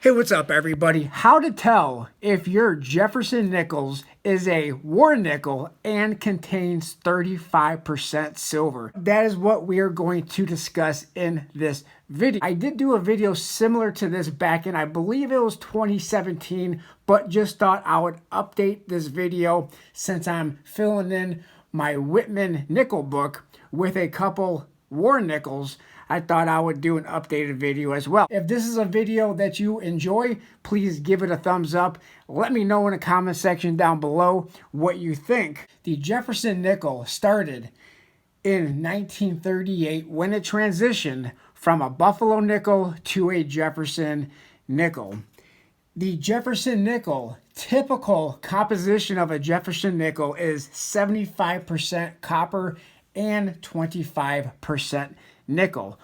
Hey, what's up, everybody? How to tell if your Jefferson Nickels is a war nickel and contains 35% silver. That is what we are going to discuss in this video. I did do a video similar to this back in, I believe it was 2017, but just thought I would update this video since I'm filling in my Whitman nickel book with a couple war nickels. I thought I would do an updated video as well. If this is a video that you enjoy, please give it a thumbs up. Let me know in the comment section down below what you think. The Jefferson nickel started in 1938 when it transitioned from a Buffalo nickel to a Jefferson nickel. The Jefferson nickel, typical composition of a Jefferson nickel is 75% copper and 25% nickel.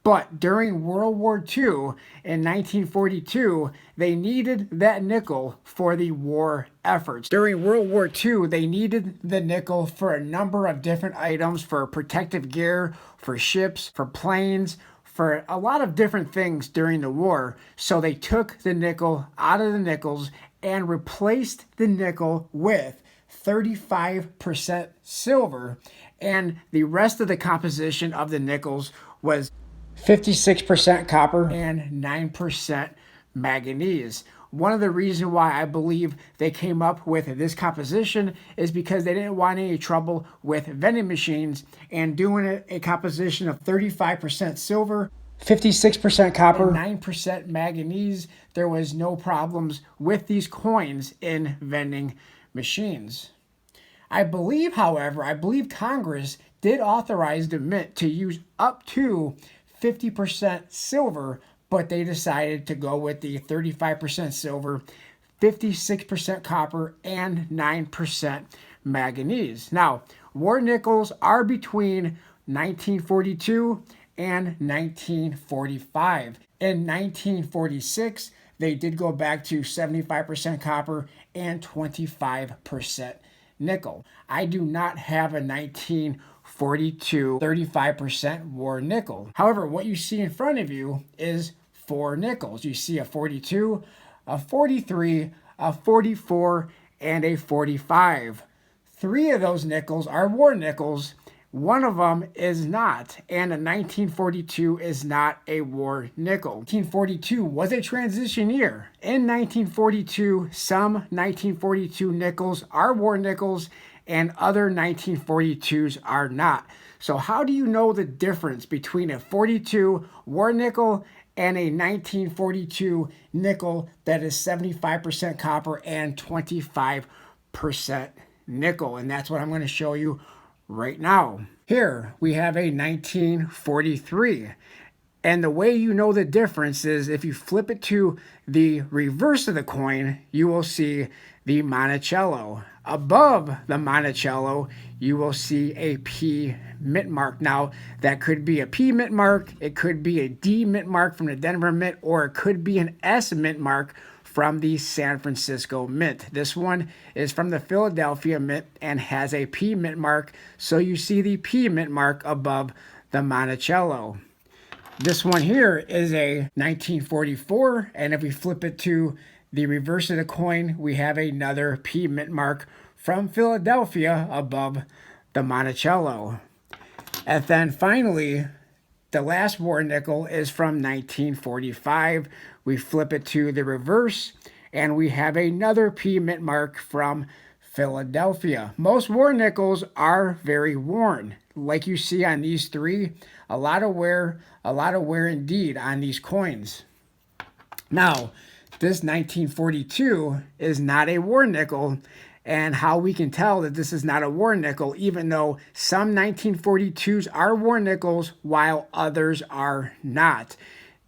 But during World War II in 1942, they needed that nickel for the war efforts. During World War II, they needed the nickel for a number of different items, for protective gear, for ships, for planes, for a lot of different things during the war. So they took the nickel out of the nickels and replaced the nickel with 35% silver, and the rest of the composition of the nickels was 56% copper and 9% manganese. One of the reasons why I believe they came up with this composition is because they didn't want any trouble with vending machines and doing a composition of 35% silver, 56% copper, and 9% manganese. There was no problems with these coins in vending machines. I believe, however, Congress did authorize the mint to use up to 50% silver, but they decided to go with the 35% silver, 56% copper, and 9% manganese. Now, war nickels are between 1942 and 1945. In 1946, they did go back to 75% copper and 25% nickel. I do not have a 1942 35% war nickel. However, what you see in front of you is four nickels. You see a 42, a 43, a 44, and a 45. Three of those nickels are war nickels. One of them is not, and a 1942 is not a war nickel. 1942 was a transition year. In 1942, some 1942 nickels are war nickels and other 1942s are not. So how do you know the difference between a 42 war nickel and a 1942 nickel that is 75% copper and 25% nickel? And that's what I'm going to show you right now. Here we have a 1943, and the way you know the difference is if you flip it to the reverse of the coin, you will see the Monticello. Above the Monticello, you will see a P mint mark. Now, that could be a P mint mark, it could be a D mint mark from the Denver Mint, or it could be an S mint mark from the San Francisco Mint. This one is from the Philadelphia Mint and has a P mint mark, so you see the P mint mark above the Monticello. This one here is a 1944, and if we flip it to the reverse of the coin, we have another P mint mark from Philadelphia above the Monticello. And then finally, the last war nickel is from 1945. We flip it to the reverse, and we have another P mint mark from Philadelphia. Most war nickels are very worn. Like you see on these three, a lot of wear indeed on these coins. Now, this 1942 is not a war nickel, and how we can tell that this is not a war nickel, even though some 1942s are war nickels while others are not.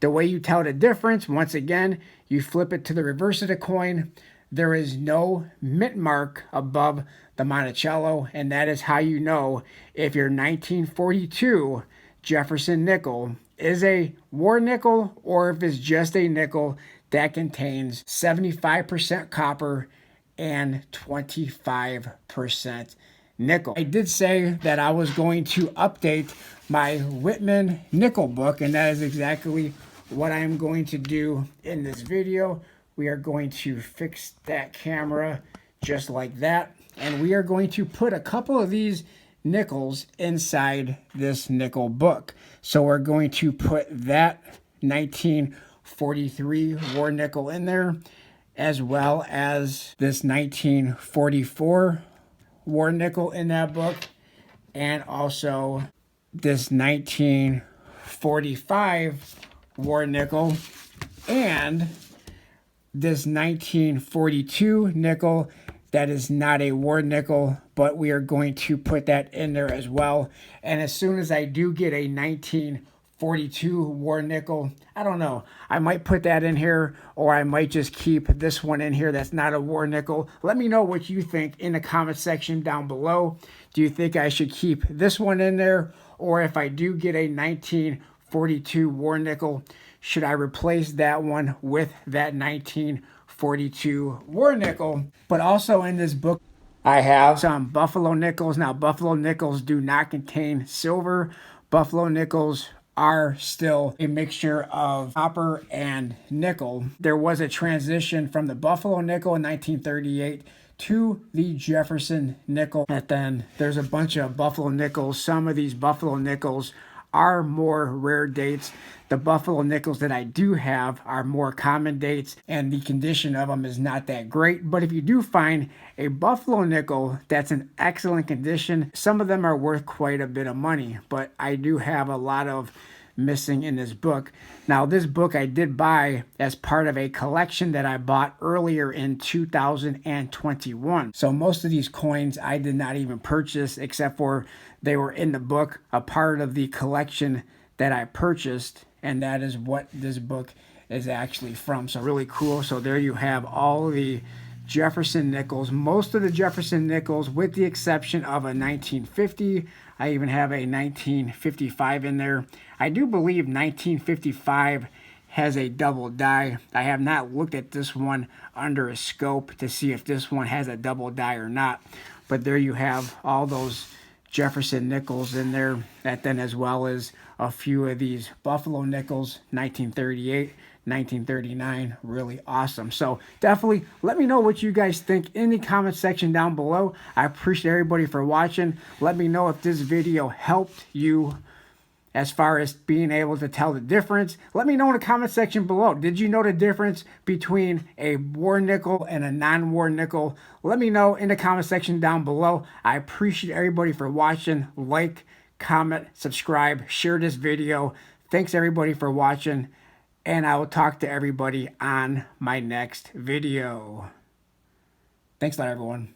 The way you tell the difference, once again, you flip it to the reverse of the coin. There is no mint mark above the Monticello, and that is how you know if your 1942 Jefferson nickel is a war nickel or if it's just a nickel that contains 75% copper and 25% nickel. I did say that I was going to update my Whitman nickel book, and that is exactly what I'm going to do in this video, we are going to fix that camera just like that. And we are going to put a couple of these nickels inside this nickel book. So we're going to put that 1943 war nickel in there, as well as this 1944 war nickel in that book, and also this 1945 war nickel, and this 1942 nickel that is not a war nickel, but we are going to put that in there as well. And as soon as I do get a 1942 war nickel, I don't know, I might put that in here, or I might just keep this one in here that's not a war nickel. Let me know what you think in the comment section down below. Do you think I should keep this one in there, or if I do get a 1942 war nickel, should I replace that one with that 1942 war nickel? But also in this book, I have some buffalo nickels. Now, buffalo nickels do not contain silver. Buffalo nickels are still a mixture of copper and nickel. There was a transition from the buffalo nickel in 1938 to the Jefferson nickel. And then there's a bunch of buffalo nickels. Some of these buffalo nickels are more rare dates. The buffalo nickels that I do have are more common dates, and the condition of them is not that great. But if you do find a buffalo nickel that's in excellent condition, some of them are worth quite a bit of money. But I do have a lot of missing in this book. Now, this book I did buy as part of a collection that I bought earlier in 2021. So most of these coins I did not even purchase, except for they were in the book, a part of the collection that I purchased, and that is what this book is actually from. So really cool. So there you have all the Jefferson nickels, most of the Jefferson nickels, with the exception of a 1950. I even have a 1955 in there. I do believe 1955 has a double die. I have not looked at this one under a scope to see if this one has a double die or not. But there you have all those Jefferson nickels in there. That then, as well as a few of these buffalo nickels, 1938, 1939, really awesome. So definitely let me know what you guys think in the comment section down below. I appreciate everybody for watching. Let me know if this video helped you as far as being able to tell the difference. Let me know in the comment section below. Did you know the difference between a war nickel and a non-war nickel? Let me know in the comment section down below. I appreciate everybody for watching. Like, comment, subscribe, share this video. Thanks everybody for watching, and I will talk to everybody on my next video. Thanks a lot, everyone.